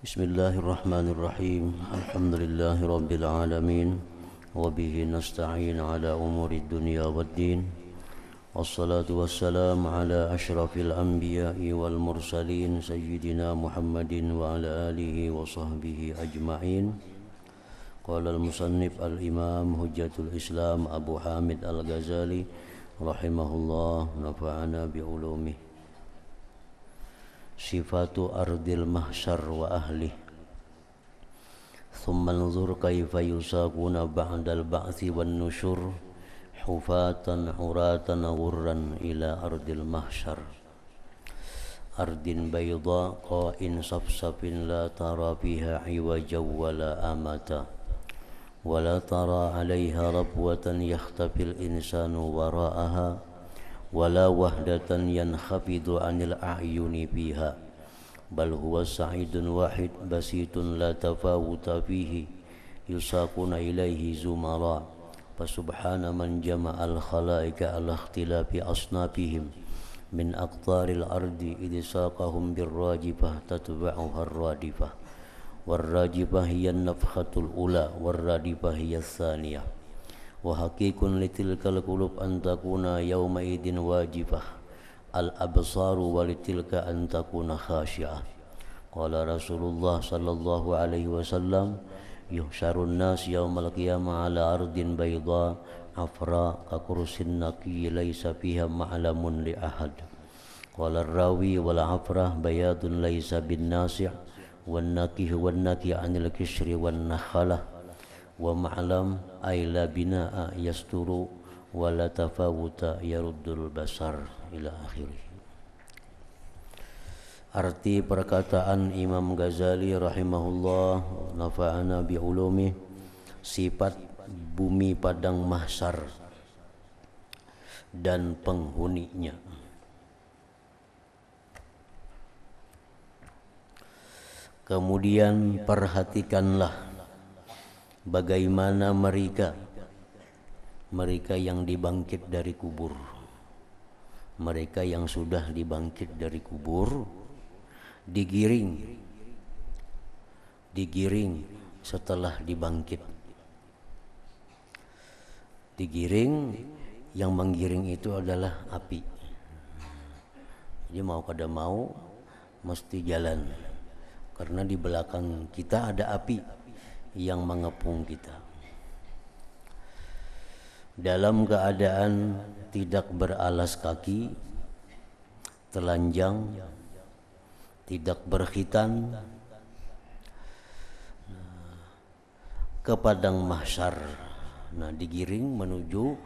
Bismillahirrahmanirrahim. Alhamdulillahi rabbil alamin. Wa bihi nasta'in ala umuri dunya waddin. Wassalatu wassalamu ala ashrafil anbiya'i wal mursalin sayyidina Muhammadin wa ala alihi wa sahbihi ajma'in. Qala al-musannif al-imam hujjatul islam Abu Hamid al-Ghazali rahimahullah, nafa'ana bi'ulumih. Sifatu ardil mahsyar wa ahli. Thumma anzur kaifa yusaquna ba'dal ba'thi wan nusyur hufatan uratan ghurran ila ardil mahsyar. Ardin bayda qa'in safsafin la tara fiha iwaja wala amata wala tara 'alaiha rabwatan yakhtafil insanu wara'aha wala wahdatan yankhafidu 'anil a'yuni fiha bal huwa sa'idun wahid basitun la tafawuta fihi yusaquna ilaihi zumara fasubhana man jama'al khalaika ala ikhtilafi asnafihim min aqtaril ardi idisaqahum birrajifah tatba'uha ar-radifah warrajifah hiya an-nafkhatul ula warradifah hiya ats-tsaniyah wa haqiqun litilkal qulub an takuna yawma idin wajifah al absaru walitilka an takuna khashi'ah. Qala Rasulullah sallallahu alaihi wasallam yuhsyarun nas yaumal qiyamah ala ardin bayda afra ka kursin naqi laisa fiha ma'lamun li ahad. Qala rawi wal afrah bayadun laisa bin nasi' wan naqi anil kishri wan nakhalah wa ma'lam ay la bina'a yasturu wa la tafawuta yaruddul basar ila akhirih. Arti perkataan Imam Ghazali rahimahullah, nafa'ana bi'ulumi, sifat bumi padang mahsyar dan penghuninya. Kemudian perhatikanlah bagaimana mereka yang dibangkit dari kubur, mereka yang sudah dibangkit dari kubur, digiring setelah dibangkit. Digiring, yang menggiring itu adalah api. Jadi mau kada mau mesti jalan, karena di belakang kita ada api yang mengepung kita. Dalam keadaan tidak beralas kaki, telanjang, tidak berkhitan, ke padang mahsyar. Nah, digiring menuju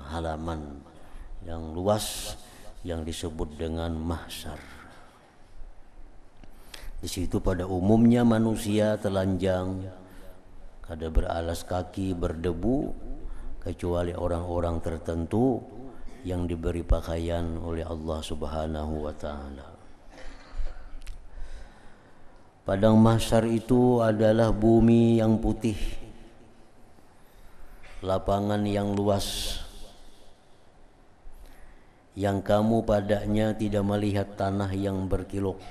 halaman yang luas yang disebut dengan mahsyar. Di situ pada umumnya manusia telanjang, kada beralas kaki, berdebu, kecuali orang-orang tertentu yang diberi pakaian oleh Allah Subhanahu wa ta'ala. Padang mahsyar itu adalah bumi yang putih, lapangan yang luas, yang kamu padanya tidak melihat tanah yang berkilok,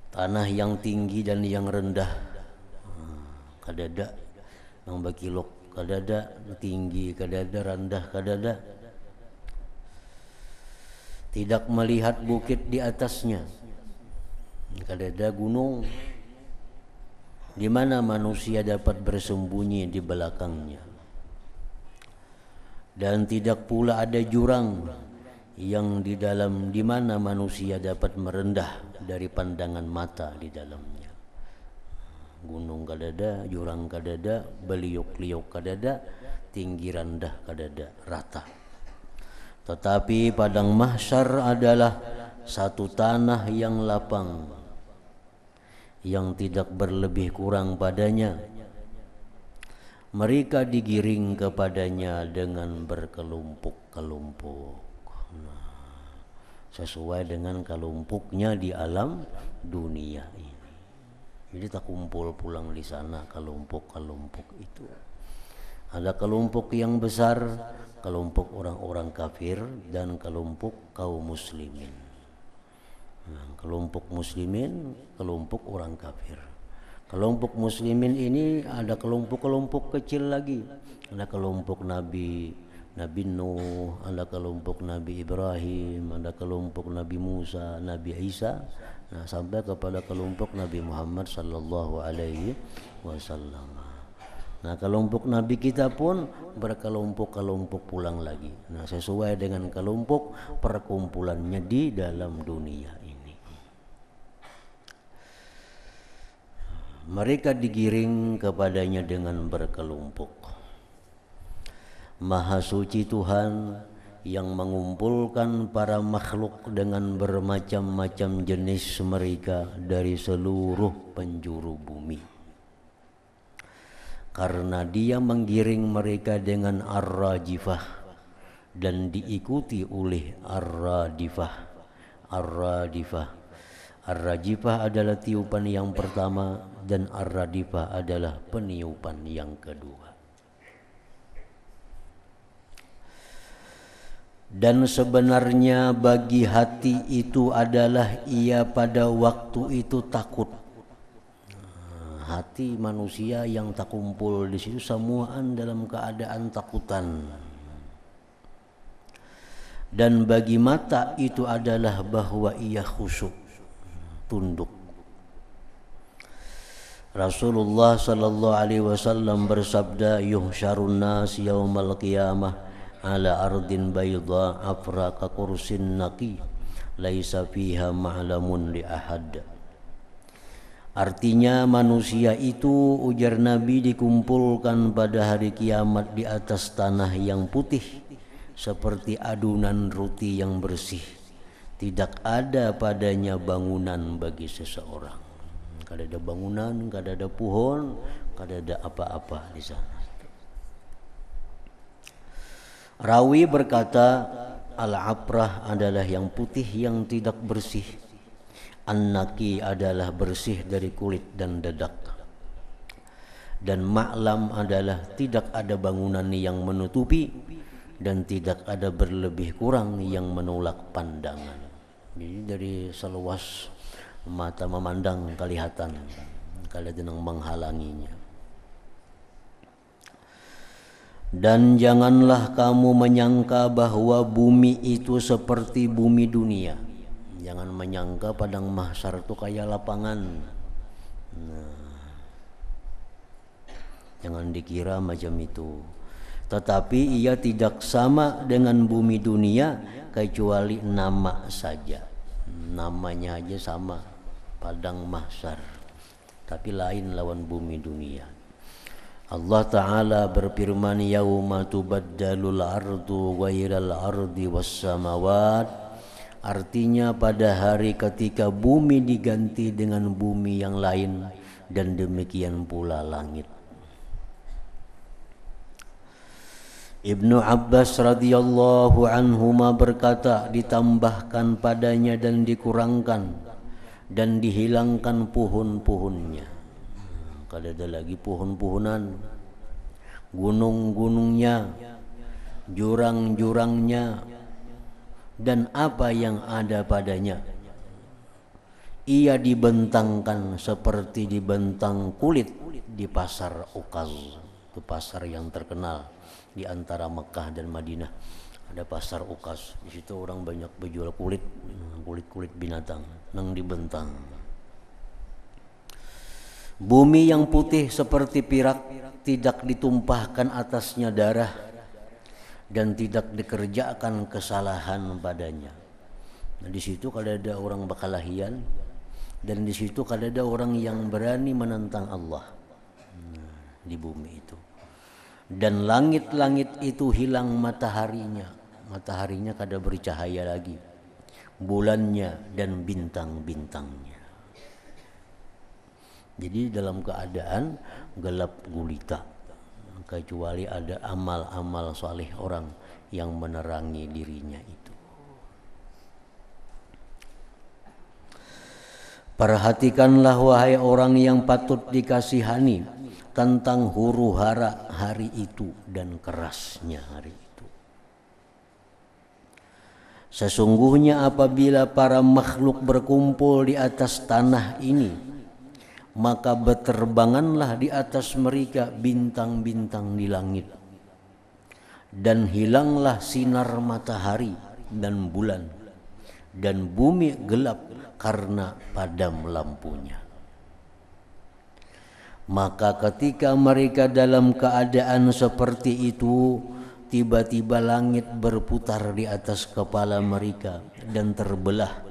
tanah yang tinggi dan yang rendah. Kadada yang berkilok, kadada tinggi, kadada rendah, kadada. Tidak melihat bukit di atasnya, kadada gunung. Di mana manusia dapat bersembunyi di belakangnya. Dan tidak pula ada jurang yang di mana manusia dapat merendah dari pandangan mata di dalamnya. Gunung kadada, jurang kadada, beliuk-liuk kadada, tinggi rendah kadada, rata. Tetapi padang mahsyar adalah satu tanah yang lapang, yang tidak berlebih kurang padanya. Mereka digiring kepadanya dengan berkelompok-kelompok, sesuai dengan kelompoknya di alam dunia ini. Jadi tak kumpul pulang di sana kelompok-kelompok itu. Ada kelompok yang besar, kelompok orang-orang kafir, dan kelompok kaum muslimin. Kelompok muslimin, kelompok orang kafir. Kelompok muslimin ini ada kelompok-kelompok kecil lagi. Ada kelompok Nabi Nuh, ada kelompok Nabi Ibrahim, ada kelompok Nabi Musa, Nabi Isa, nah sampai kepada kelompok Nabi Muhammad sallallahu alaihi wasallam. Nah, kelompok Nabi kita pun berkelompok-kelompok pulang lagi. Nah, sesuai dengan kelompok perkumpulannya di dalam dunia ini. Mereka digiring kepadanya dengan berkelompok. Maha suci Tuhan yang mengumpulkan para makhluk dengan bermacam-macam jenis mereka dari seluruh penjuru bumi. Karena dia menggiring mereka dengan ar-rajifah dan diikuti oleh ar-radifah. Ar-radifah. Ar-rajifah adalah tiupan yang pertama dan ar-radifah adalah peniupan yang kedua. Dan sebenarnya bagi hati itu adalah ia pada waktu itu takut. Hati manusia yang tak kumpul di situ semuaan dalam keadaan takutan. Dan bagi mata itu adalah bahwa ia khusyuk, tunduk. Rasulullah sallallahu alaihi wasallam bersabda, yuhsyarun nas yaumal qiyamah ala ardin bayda afra ka kursin naqi laisa fiha ma'lamun li ahad. Artinya manusia itu, ujar Nabi, dikumpulkan pada hari kiamat di atas tanah yang putih seperti adunan roti yang bersih. Tidak ada padanya bangunan bagi seseorang. Kada ada bangunan, kada ada pohon, kada ada apa-apa di sana. Rawi berkata, al-aprah adalah yang putih yang tidak bersih. An-naqi adalah bersih dari kulit dan dadak. Dan ma'lam adalah tidak ada bangunan yang menutupi dan tidak ada berlebih kurang yang menolak pandangan. Jadi dari seluas mata memandang kelihatan, kalau denang menghalanginya. Dan janganlah kamu menyangka bahwa bumi itu seperti bumi dunia. Jangan menyangka padang mahsyar itu kayak lapangan. Nah, jangan dikira macam itu. Tetapi ia tidak sama dengan bumi dunia kecuali nama saja. Namanya aja sama, padang mahsyar. Tapi lain lawan bumi dunia. Allah Ta'ala berfirman, yauma tubaddalul ardu ghairal ardi was samawat. Artinya pada hari ketika bumi diganti dengan bumi yang lain dan demikian pula langit. Ibnu Abbas radhiyallahu anhuma berkata, ditambahkan padanya dan dikurangkan dan dihilangkan pohon-pohonnya. Kada ada lagi pohon-pohonan, gunung-gunungnya, jurang-jurangnya, dan apa yang ada padanya. Ia dibentangkan seperti dibentang kulit di pasar Ukaz. Itu pasar yang terkenal di antara Mekah dan Madinah. Ada pasar Ukaz. Di situ orang banyak berjual kulit binatang nang dibentang. Bumi yang putih seperti pirak, tidak ditumpahkan atasnya darah dan tidak dikerjakan kesalahan padanya. Nah, di situ kada ada orang bakalahian dan di situ kada ada orang yang berani menentang Allah. Di bumi itu. Dan langit-langit itu hilang mataharinya. Mataharinya kada bercahaya lagi. Bulannya dan bintang-bintangnya. Jadi dalam keadaan gelap gulita, kecuali ada amal-amal saleh orang yang menerangi dirinya itu. Perhatikanlah wahai orang yang patut dikasihani tentang huru hara hari itu dan kerasnya hari itu. Sesungguhnya apabila para makhluk berkumpul di atas tanah ini, maka berterbanganlah di atas mereka bintang-bintang di langit, dan hilanglah sinar matahari dan bulan, dan bumi gelap karena padam lampunya. Maka ketika mereka dalam keadaan seperti itu, tiba-tiba langit berputar di atas kepala mereka dan terbelah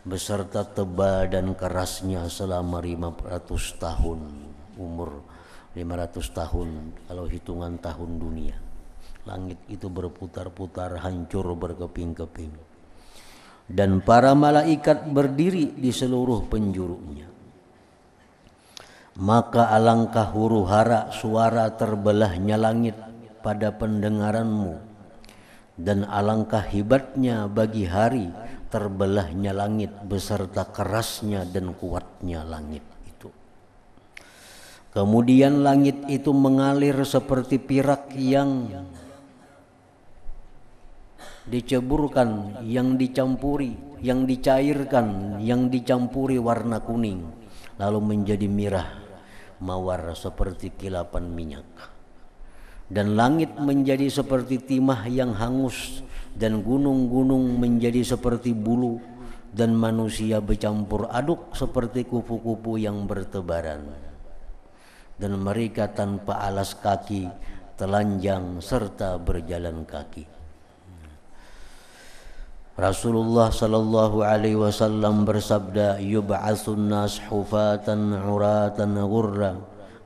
beserta tebal dan kerasnya selama 500 tahun. Umur 500 tahun kalau hitungan tahun dunia. Langit itu berputar-putar, hancur berkeping-keping. Dan para malaikat berdiri di seluruh penjurunya. Maka alangkah huru-hara suara terbelahnya langit pada pendengaranmu, dan alangkah hebatnya bagi hari terbelahnya langit beserta kerasnya dan kuatnya langit itu. Kemudian langit itu mengalir seperti pirak yang diceburkan, yang dicampuri, yang dicairkan, yang dicampuri warna kuning, lalu menjadi merah mawar seperti kilapan minyak. Dan langit menjadi seperti timah yang hangus, dan gunung-gunung menjadi seperti bulu, dan manusia bercampur aduk seperti kupu-kupu yang bertebaran. Dan mereka tanpa alas kaki, telanjang serta berjalan kaki. Rasulullah sallallahu alaihi wasallam bersabda, yub'atsun nas hufatan uratan ghurra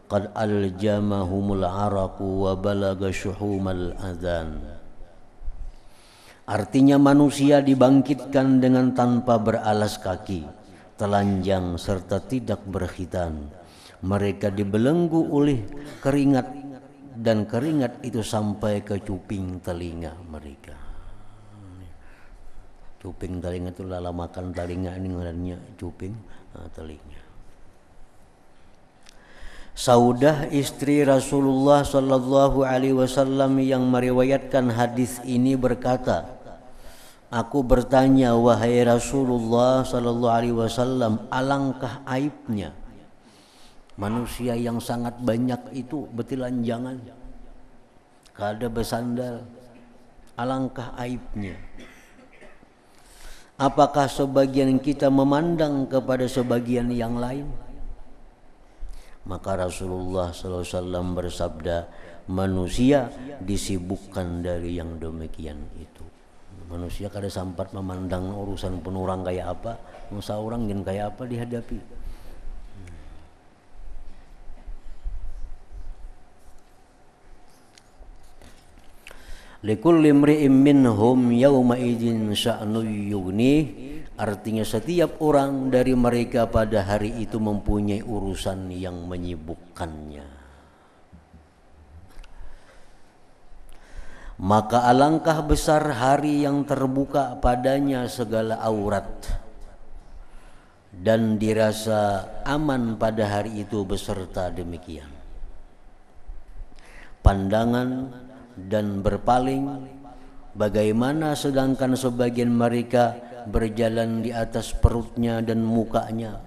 qad aljamahumul araqu wa balaga syuhumal adhan. Artinya manusia dibangkitkan dengan tanpa beralas kaki, telanjang serta tidak berkhitan. Mereka dibelenggu oleh keringat, dan keringat itu sampai ke cuping telinga mereka. Cuping telinga itu lala makan telinga, ini ngarannya cuping telinga. Saudah istri Rasulullah sallallahu alaihi wasallam yang meriwayatkan hadis ini berkata, aku bertanya, wahai Rasulullah sallallahu alaihi wasallam, alangkah aibnya manusia yang sangat banyak itu bertelanjangan, kada bersandal, alangkah aibnya. Apakah sebagian kita memandang kepada sebagian yang lain? Maka Rasulullah SAW bersabda, manusia disibukkan dari yang demikian itu. Manusia kada sempat memandang urusan penurang kayak apa, masa orang yang kayak apa dihadapi. Likulli imri'in minhum yawma idzin sya'nu yughnih, artinya setiap orang dari mereka pada hari itu mempunyai urusan yang menyibukkannya. Maka alangkah besar hari yang terbuka padanya segala aurat, dan dirasa aman pada hari itu beserta demikian. Pandangan dan berpaling, bagaimana sedangkan sebagian mereka berjalan di atas perutnya dan mukanya,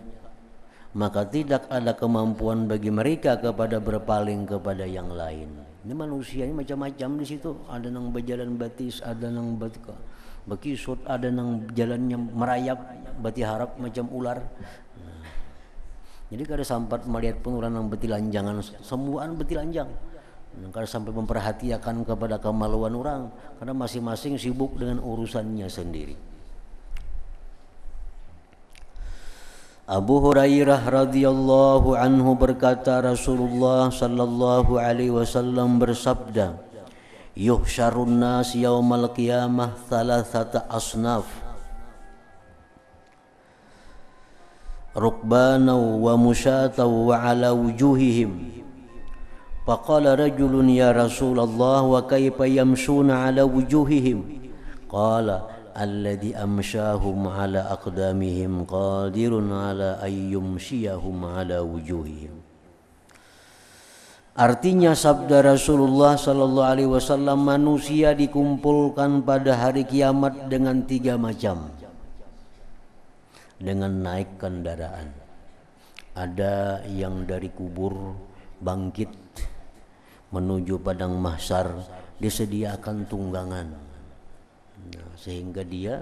maka tidak ada kemampuan bagi mereka kepada berpaling kepada yang lain. Ini manusia ini macam-macam di situ, ada yang berjalan batis, ada yang bekisut, ada yang jalannya merayap, bati harap macam ular. Jadi kada sempat melihat penurunan yang betilanjangan, semuaan betilanjang. Kalau sampai memperhatikan kepada kemaluan orang, karena masing-masing sibuk dengan urusannya sendiri. Abu Hurairah radhiyallahu anhu berkata, Rasulullah sallallahu alaihi wasallam bersabda, yuhsyarun nas yaumal qiyamah thalathata asnaf, rukbana wa musyata wa ala wujuhihim. Faqala rajulun ya Rasulullah wa kaifa yamshuna ala wujuhihim? Qala alladhi amshahum ala aqdamihim qadirun ala ayyumshiyahum ala wujuhihim. Artinya sabda Rasulullah sallallahu alaihi wasallam, manusia dikumpulkan pada hari kiamat dengan 3 macam. Dengan naik kendaraan. Ada yang dari kubur bangkit menuju padang mahsyar, disediakan tunggangan. Nah, sehingga dia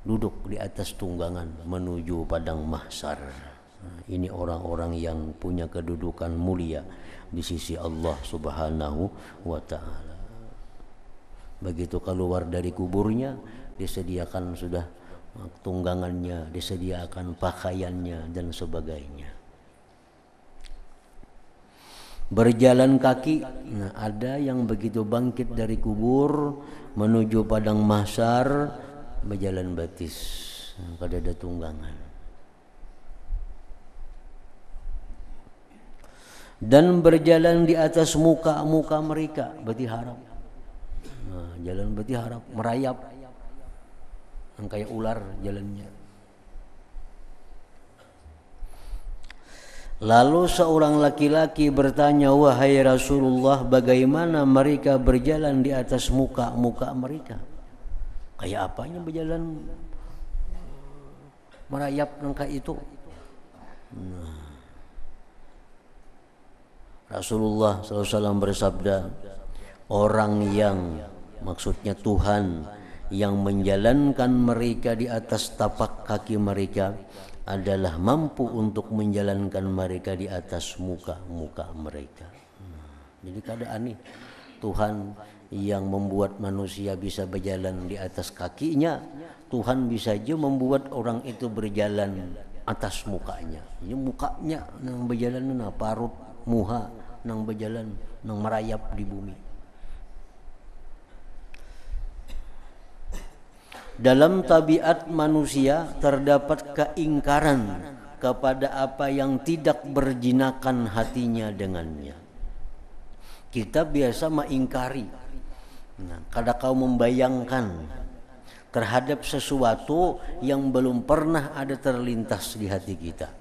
duduk di atas tunggangan menuju padang mahsyar. Ini orang-orang yang punya kedudukan mulia di sisi Allah Subhanahu wa taala. Begitu keluar dari kuburnya, disediakan sudah tunggangannya, disediakan pakaiannya dan sebagainya. Berjalan kaki, nah ada yang begitu bangkit dari kubur menuju padang mahsyar berjalan batis, kada ada tunggangan. Dan berjalan di atas muka-muka mereka, berarti harap. Nah, jalan berarti harap, merayap, yang kayak ular jalannya. Lalu seorang laki-laki bertanya, wahai Rasulullah, bagaimana mereka berjalan di atas muka-muka mereka? Kayak apanya berjalan merayap nangka itu? Nah, Rasulullah SAW bersabda, orang yang, maksudnya Tuhan, yang menjalankan mereka di atas tapak kaki mereka adalah mampu untuk menjalankan mereka di atas muka-muka mereka. Jadi keadaan nih, Tuhan yang membuat manusia bisa berjalan di atas kakinya, Tuhan bisa aja membuat orang itu berjalan atas mukanya. Ini mukanya nang berjalan na parut muha nang berjalan nang merayap di bumi. Dalam tabiat manusia terdapat keingkaran kepada apa yang tidak berjinakan hatinya dengannya. Kita biasa mengingkari. Nah, kada kau membayangkan terhadap sesuatu yang belum pernah ada terlintas di hati kita.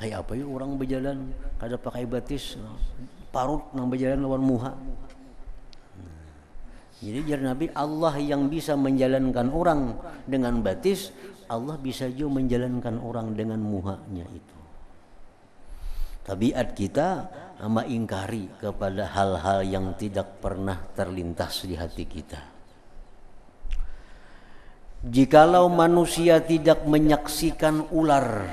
Kayak apa ya orang berjalan kada pakai batis, parut nang berjalan lawan muha. Jadi jar Nabi, Allah yang bisa menjalankan orang dengan batis, Allah bisa juga menjalankan orang dengan muhanya itu. Tabiat kita mengingkari kepada hal-hal yang tidak pernah terlintas di hati kita. Jikalau manusia tidak menyaksikan ular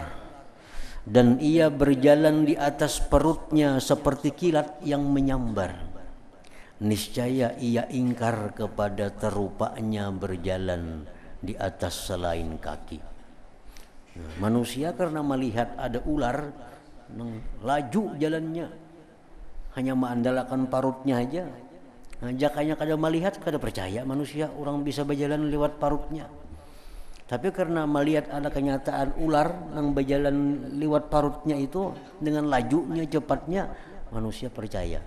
dan ia berjalan di atas perutnya seperti kilat yang menyambar, niscaya ia ingkar kepada terupanya berjalan di atas selain kaki. Nah, manusia karena melihat ada ular laju jalannya, hanya mengandalkan parutnya aja. Nah, jakanya kada melihat, kada percaya manusia orang bisa berjalan lewat parutnya. Tapi karena melihat ada kenyataan ular yang berjalan lewat parutnya itu dengan lajunya, cepatnya, manusia percaya.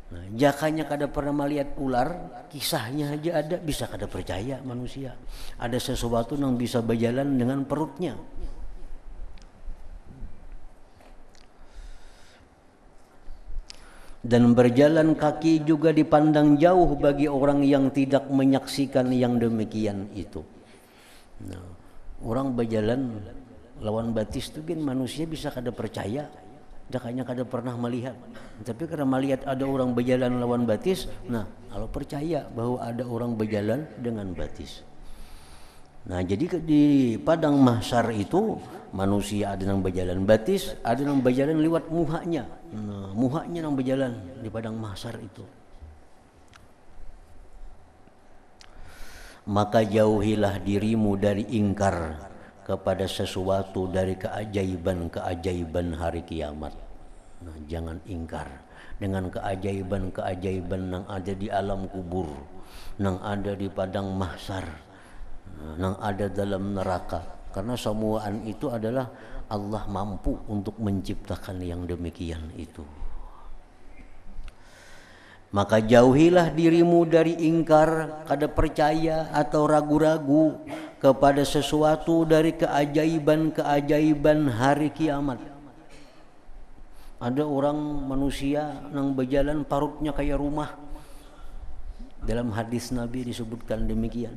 Nah, jakanya kada pernah melihat ular, kisahnya aja ada, bisa kada percaya manusia. Ada sesuatu yang bisa berjalan dengan perutnya. Dan berjalan kaki juga dipandang jauh bagi orang yang tidak menyaksikan yang demikian itu. Nah, orang berjalan lawan batis itu kan manusia bisa kada percaya, jakanya kada pernah melihat. Tapi karena melihat ada orang berjalan lawan batis, nah kalau percaya bahwa ada orang berjalan dengan batis. Nah, jadi di padang mahsyar itu manusia ada yang berjalan batis, ada yang berjalan lewat muhanya. Nah, muhanya yang berjalan di padang mahsyar itu. Maka jauhilah dirimu dari ingkar kepada sesuatu dari keajaiban-keajaiban hari kiamat. Nah, jangan ingkar dengan keajaiban-keajaiban yang ada di alam kubur, yang ada di padang mahsyar, yang ada dalam neraka. Karena semuaan itu adalah Allah mampu untuk menciptakan yang demikian itu. Maka jauhilah dirimu dari ingkar, kada percaya atau ragu-ragu kepada sesuatu dari keajaiban-keajaiban hari kiamat. Ada orang manusia nang berjalan parutnya kayak rumah. Dalam hadis Nabi disebutkan demikian.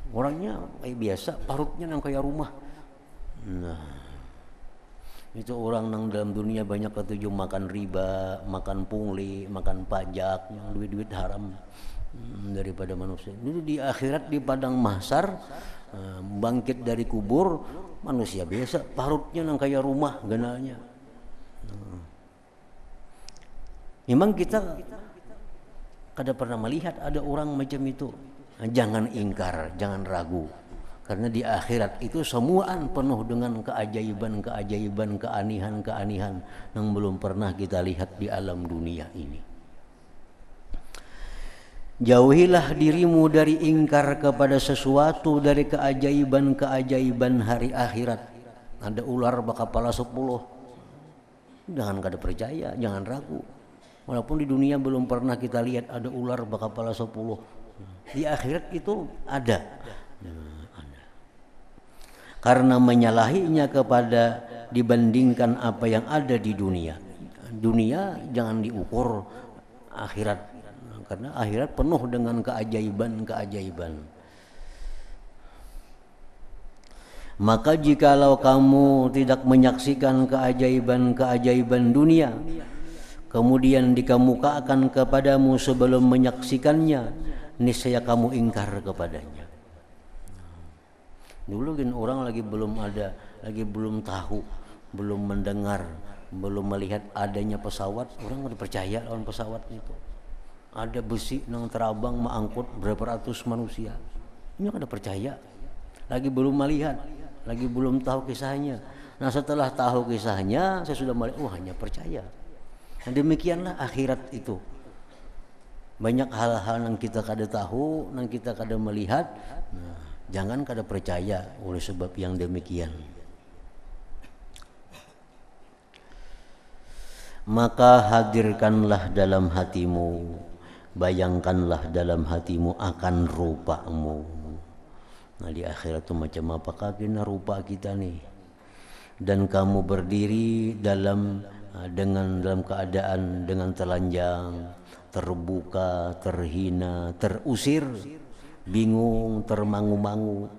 Orangnya kayak biasa, parutnya nang kayak rumah. Nah, itu orang nang dalam dunia banyak ketujuh makan riba, makan pungli, makan pajak, yang duit-duit haram daripada manusia. Itu di akhirat di padang mahsyar bangkit dari kubur manusia biasa, parutnya nang kayak rumah ganalnya. Memang kita kada pernah melihat ada orang macam itu. Jangan ingkar, jangan ragu. Karena di akhirat itu semuaan penuh dengan keajaiban-keajaiban, keanihan-keanihan yang belum pernah kita lihat di alam dunia ini. Jauhilah dirimu dari ingkar kepada sesuatu dari keajaiban-keajaiban hari akhirat. Ada ular berkepala 10. Jangan kada percaya, jangan ragu. Walaupun di dunia belum pernah kita lihat ada ular berkepala 10. Di akhirat itu ada. Karena menyalahinya kepada dibandingkan apa yang ada di dunia. Dunia jangan diukur akhirat. Karena akhirat penuh dengan keajaiban-keajaiban. Maka jikalau kamu tidak menyaksikan keajaiban-keajaiban dunia, kemudian dikemukakan kepadamu sebelum menyaksikannya, niscaya kamu ingkar kepadanya. Dulu kan orang lagi belum ada, lagi belum tahu, belum mendengar, belum melihat adanya pesawat, orang nggak percaya lawan pesawat itu. Ada besi nang terabang mengangkut berapa ratus manusia, ini nggak ada percaya. Lagi belum melihat, lagi belum tahu kisahnya. Nah setelah tahu kisahnya, saya sudah melihat, hanya percaya. Dan demikianlah akhirat itu. Banyak hal-hal yang kita kada tahu, yang kita kada melihat. Nah, jangan kada percaya oleh sebab yang demikian. Maka hadirkanlah dalam hatimu, bayangkanlah dalam hatimu akan rupamu. Nah di akhirat itu macam apakah kena rupa kita nih? Dan kamu berdiri dalam keadaan dengan telanjang, terbuka, terhina, terusir, bingung, termangu-mangu,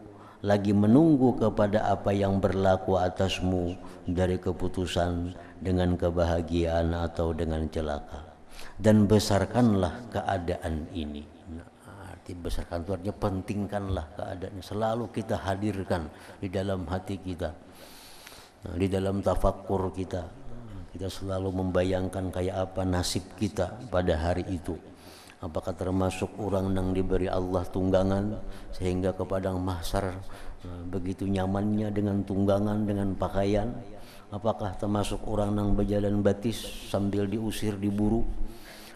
lagi menunggu kepada apa yang berlaku atasmu dari keputusan dengan kebahagiaan atau dengan celaka. Dan besarkanlah keadaan ini. Nah, arti besarkan itu artinya pentingkanlah keadaannya. Selalu kita hadirkan di dalam hati kita, nah, di dalam tafakkur kita. Kita selalu membayangkan kayak apa nasib kita pada hari itu. Apakah termasuk orang yang diberi Allah tunggangan sehingga ke padang mahsyar begitu nyamannya dengan tunggangan, dengan pakaian? Apakah termasuk orang yang berjalan batis sambil diusir, diburu?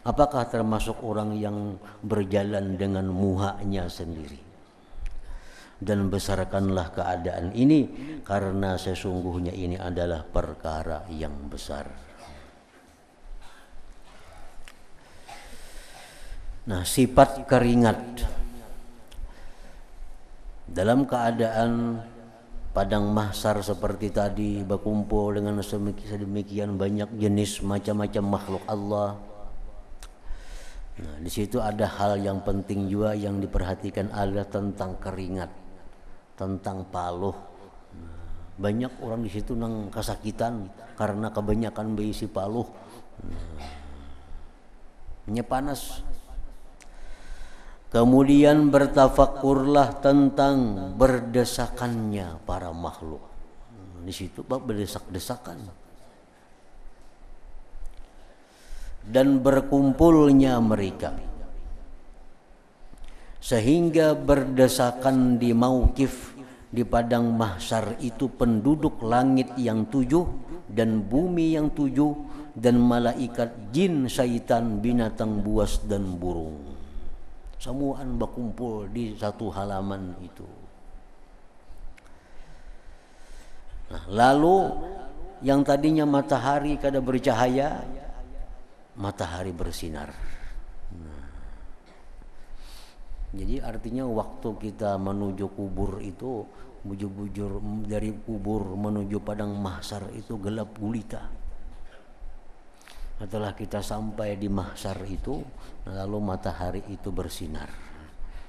Apakah termasuk orang yang berjalan dengan muhanya sendiri? Dan besarkanlah keadaan ini karena sesungguhnya ini adalah perkara yang besar. Nah, sifat keringat dalam keadaan padang mahsyar seperti tadi, berkumpul dengan sedemikian banyak jenis macam-macam makhluk Allah. Nah, di situ ada hal yang penting juga yang diperhatikan, adalah tentang keringat, tentang paluh. Nah, banyak orang di situ nang kesakitan karena kebanyakan berisi paluh. Nah, panas. Kemudian bertafakurlah tentang berdesakannya para makhluk. Di situ berdesak-desakan. Dan berkumpulnya mereka. Sehingga berdesakan di mauqif, di padang mahsyar itu penduduk langit yang 7 dan bumi yang 7 dan malaikat, jin, syaitan, binatang buas dan burung. Semuaan berkumpul di satu halaman itu. Nah, lalu yang tadinya matahari kada bercahaya, matahari bersinar. Nah, jadi artinya waktu kita menuju kubur itu, bujur dari kubur menuju padang mahsyar itu gelap gulita. Setelah kita sampai di mahsyar itu, lalu matahari itu bersinar.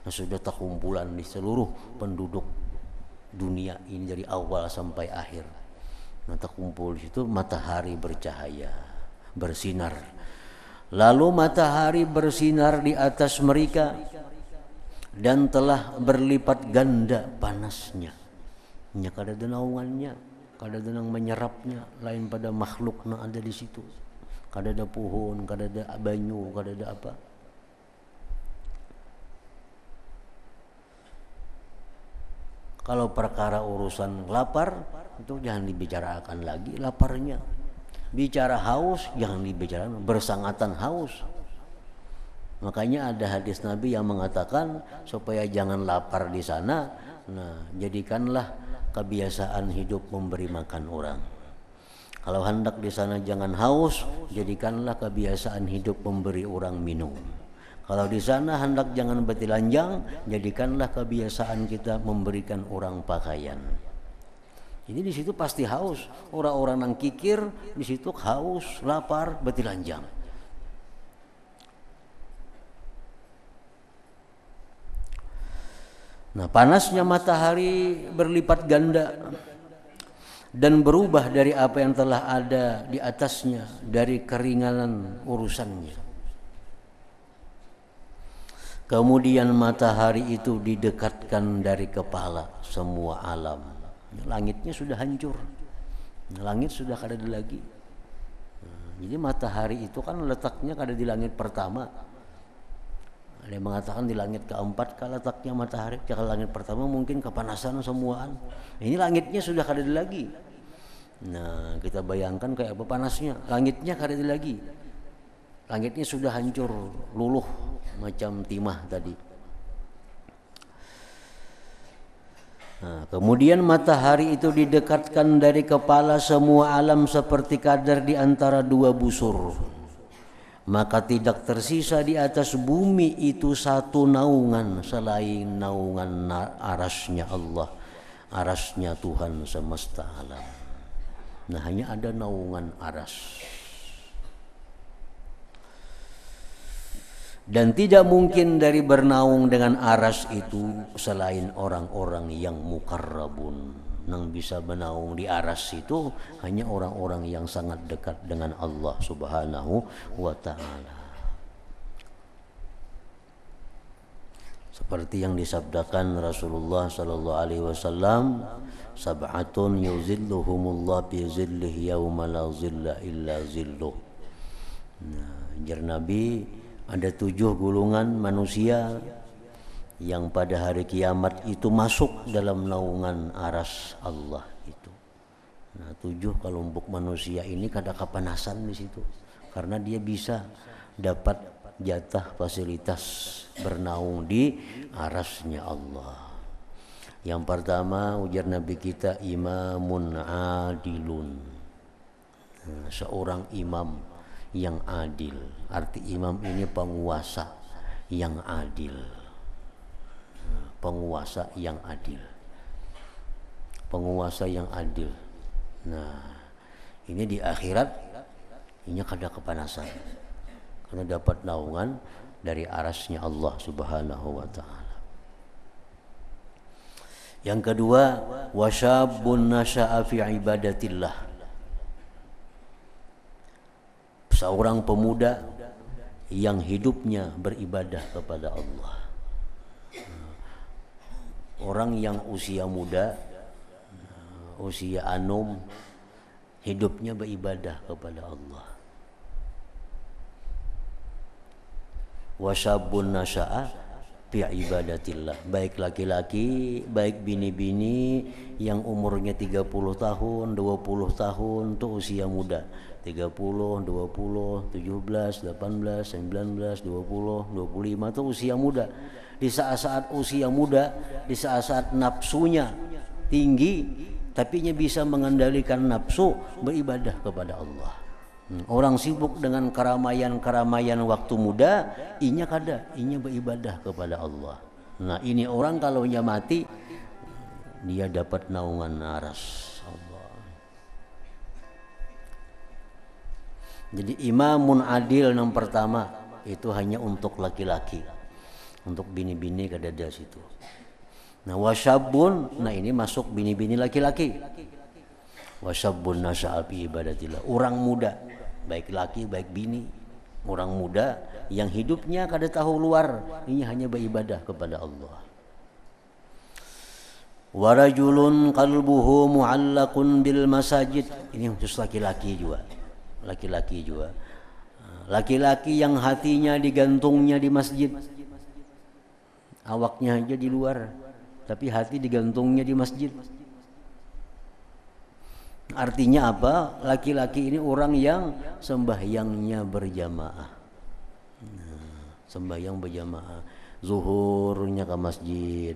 Nah, sudah terkumpulan di seluruh penduduk dunia ini dari awal sampai akhir. Nah, terkumpul di situ, matahari bercahaya, bersinar. Lalu matahari bersinar di atas mereka dan telah berlipat ganda panasnya. Nya kada ada naungannya, kada ada nang menyerapnya lain pada makhluk yang ada di situ. Kada ada pohon, kada ada banyu, kada ada apa. Kalau perkara urusan lapar itu jangan dibicarakan lagi laparnya. Bicara haus jangan dibicarakan, bersangatan haus. Makanya ada hadis Nabi yang mengatakan supaya jangan lapar di sana. Nah, jadikanlah kebiasaan hidup memberi makan orang. Kalau hendak di sana jangan haus, jadikanlah kebiasaan hidup memberi orang minum. Kalau di sana hendak jangan bertelanjang, jadikanlah kebiasaan kita memberikan orang pakaian. Jadi di situ pasti haus. Orang-orang yang kikir di situ haus, lapar, bertelanjang. Nah, panasnya matahari berlipat ganda dan berubah dari apa yang telah ada di atasnya, dari keringanan urusannya. Kemudian matahari itu didekatkan dari kepala semua alam. Langitnya sudah hancur, langit sudah kada ada lagi. Jadi matahari itu kan letaknya kada di langit pertama. Ada yang mengatakan di langit keempat kalau letaknya matahari. Kalau langit pertama mungkin kepanasan semuaan. Ini langitnya sudah kada ada lagi. Nah, kita bayangkan kayak apa panasnya. Langitnya kada ada lagi. Langitnya sudah hancur, luluh macam timah tadi. Nah, kemudian matahari itu didekatkan dari kepala semua alam seperti kadar di antara dua busur. Maka tidak tersisa di atas bumi itu satu naungan selain naungan arasnya Allah, arasnya Tuhan semesta alam. Nah, hanya ada naungan aras. Dan tidak mungkin dari bernaung dengan aras itu selain orang-orang yang mukarrabun. Yang bisa bernaung di aras itu hanya orang-orang yang sangat dekat dengan Allah Subhanahu wa ta'ala. Seperti yang disabdakan Rasulullah sallallahu alaihi wasallam, sab'atun yuzilluhumullah bi zillihi yauma la zilla illa zilluh. Nah, jar Nabi, ada 7 golongan manusia yang pada hari kiamat itu masuk dalam naungan aras Allah itu. Nah, 7 kelompok manusia ini kada kepanasan di situ karena dia bisa dapat jatah fasilitas bernaung di arasnya Allah. Yang pertama ujar Nabi kita, imamun adilun. Nah, seorang imam yang adil. Arti imam ini penguasa yang adil. Penguasa yang adil. Penguasa yang adil. Nah, ini di akhirat ini kada kepanasan. Karena dapat naungan dari arasnya Allah Subhanahu wa ta'ala. Yang kedua, wasyabun nasya'a fi ibadatillah. Seorang pemuda yang hidupnya beribadah kepada Allah. Orang yang usia muda, usia anum, hidupnya beribadah kepada Allah. Wasyabun nasya'a fi ibadatillah. Baik laki-laki, baik bini-bini yang umurnya 30 tahun, 20 tahun itu usia muda. 30, 20, 17, 18, 19, 20, 25 itu usia muda. Di saat-saat usia muda, di saat-saat nafsunya tinggi, tapi bisa mengendalikan nafsu, beribadah kepada Allah. Orang sibuk dengan keramaian-keramaian waktu muda, inya kada, inya beribadah kepada Allah. Nah, ini orang kalau nya mati, dia dapat naungan aras Allah. Jadi imamun adil yang pertama itu hanya untuk laki-laki, untuk bini-bini kada ada situ. Nah wasyabun, nah ini masuk bini-bini laki-laki. Wasyabun nasya'a fi ibadatillah, orang muda, baik laki baik bini, orang muda yang hidupnya kada tahu luar, ini hanya beribadah kepada Allah. Warajulun qalbuhu mu'allaqun bil masajid, ini khusus laki-laki juga. Laki-laki juga. Laki-laki yang hatinya digantungnya di masjid. Awaknya aja di luar, tapi hati digantungnya di masjid. Artinya apa? Laki-laki ini orang yang sembahyangnya berjamaah. Sembahyang berjamaah. Zuhurnya ke masjid.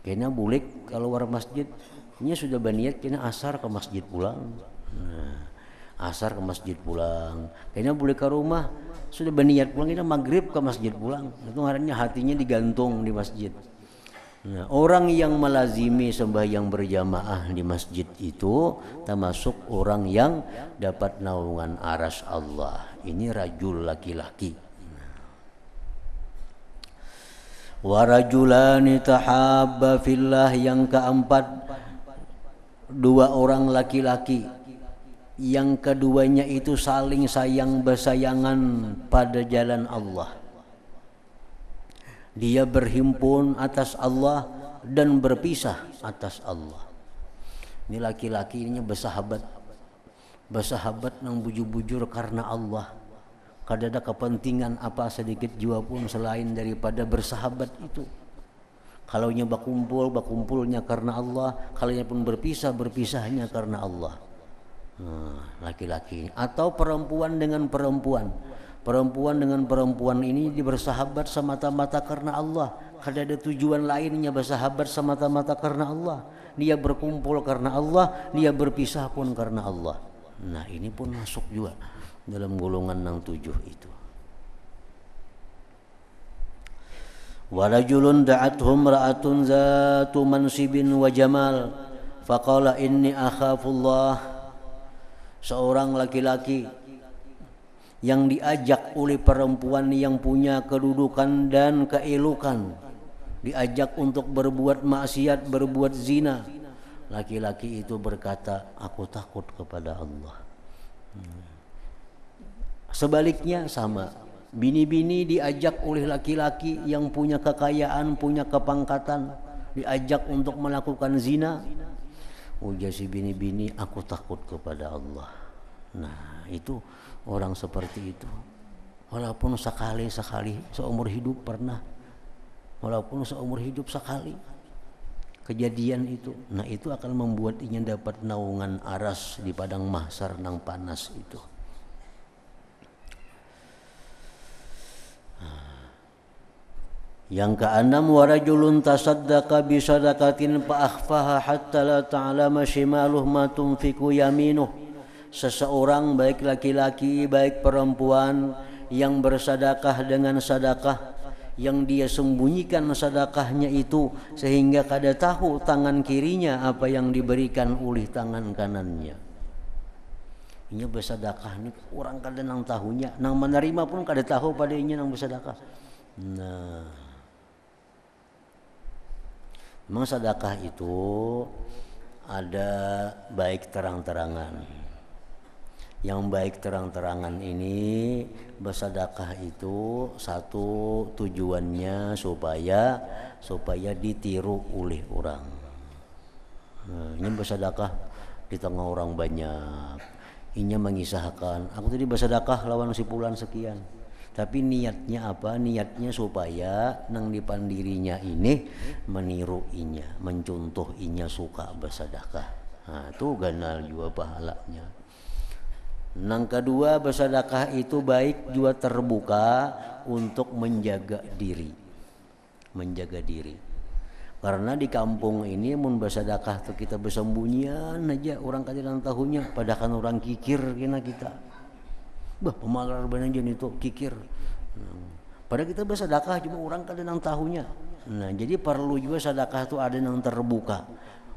Kayaknya bulik kalau war masjid, ini sudah berniat kayaknya asar ke masjid pulang. Asar ke masjid pulang. Kayaknya boleh ke rumah sudah berniat pulang, kayaknya maghrib ke masjid pulang. Itu ngarannya hatinya digantung di masjid. Nah, orang yang melazimi sembahyang berjamaah di masjid itu termasuk orang yang dapat naungan aras Allah. Ini rajul laki-laki. Warajulani tahabba fillah, yang keempat dua orang laki-laki yang keduanya itu saling sayang bersayangan pada jalan Allah. Dia berhimpun atas Allah dan berpisah atas Allah. Ini laki-laki ini bersahabat nang bujur-bujur karena Allah. Kada ada kepentingan apa sedikit jua pun selain daripada bersahabat itu. Kalau nya berkumpulnya karena Allah. Kalau nya pun berpisahnya karena Allah. Laki-laki atau perempuan dengan perempuan ini bersahabat semata-mata karena Allah. Kada ada tujuan lainnya bersahabat semata-mata karena Allah. Dia berkumpul karena Allah, dia berpisah pun karena Allah. Nah ini pun masuk juga dalam golongan yang 7 itu. Warajulun da'athum ra'atun zatu mansibin wa jamal faqala inni akhafullah. Seorang laki-laki yang diajak oleh perempuan yang punya kedudukan dan keelokan, diajak untuk berbuat maksiat, berbuat zina. Laki-laki itu berkata, aku takut kepada Allah. Sebaliknya sama, bini-bini diajak oleh laki-laki yang punya kekayaan, punya kepangkatan, diajak untuk melakukan zina. Ujar si bini-bini, aku takut kepada Allah. Nah itu orang seperti itu, walaupun sekali seumur hidup pernah, walaupun seumur hidup sekali kejadian itu, nah itu akan membuat ia dapat naungan aras di padang mahsyar nang panas itu. Yang keenam, warajulun tasaddaqa bi sadaqatin fa akhfaha hatta la ta'lama shimaluhu ma tunfiqu yaminuh. Seseorang baik laki-laki baik perempuan yang bersedekah dengan sedekah yang dia sembunyikan sedekahnya itu sehingga kada tahu tangan kirinya apa yang diberikan oleh tangan kanannya. Ini bersedekah ni orang kada nang tahunya, nang menerima pun kada tahu padanya nang bersedekah. Nah, memang sedekah itu ada baik terang-terangan. Yang baik terang-terangan ini bersedekah itu satu tujuannya supaya ditiru oleh orang. Nah, ini bersedekah di tengah orang banyak. Ini mengisahkan, aku tadi bersedekah lawan si fulan sekian. Tapi niatnya apa? Niatnya supaya nang depan dirinya ini meniru inya, mencontoh inya suka bersedekah. Nah, itu ganal juga pahalanya. Nang kedua, bersedekah itu baik juga terbuka untuk menjaga diri. Menjaga diri. Karena di kampung ini mun bersedekah tuh kita bersembunyian aja, orang kadang tahunya, padahal orang kikir kena kita. Bah, pemalar benar itu kikir. Padahal kita bersedekah cuma orang kadang tahunya. Nah, jadi perlu juga sedekah itu ada yang terbuka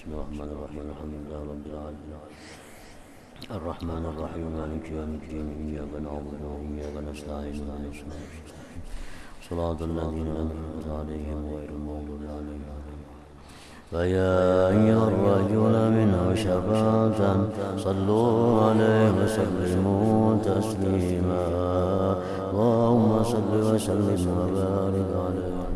بسم الله الرحمن الرحيم الحمد لله رب العالمين الرحمن الرحيم مالك يوم الدين إياك نعبد وإياك نستعين صراط الذين أنعمت عليهم غير المغضوب عليهم. فيا أيها الرجل منه شفاعة صلوا عليه وسلموا تسليما اللهم صل وسلم وبارك عليه.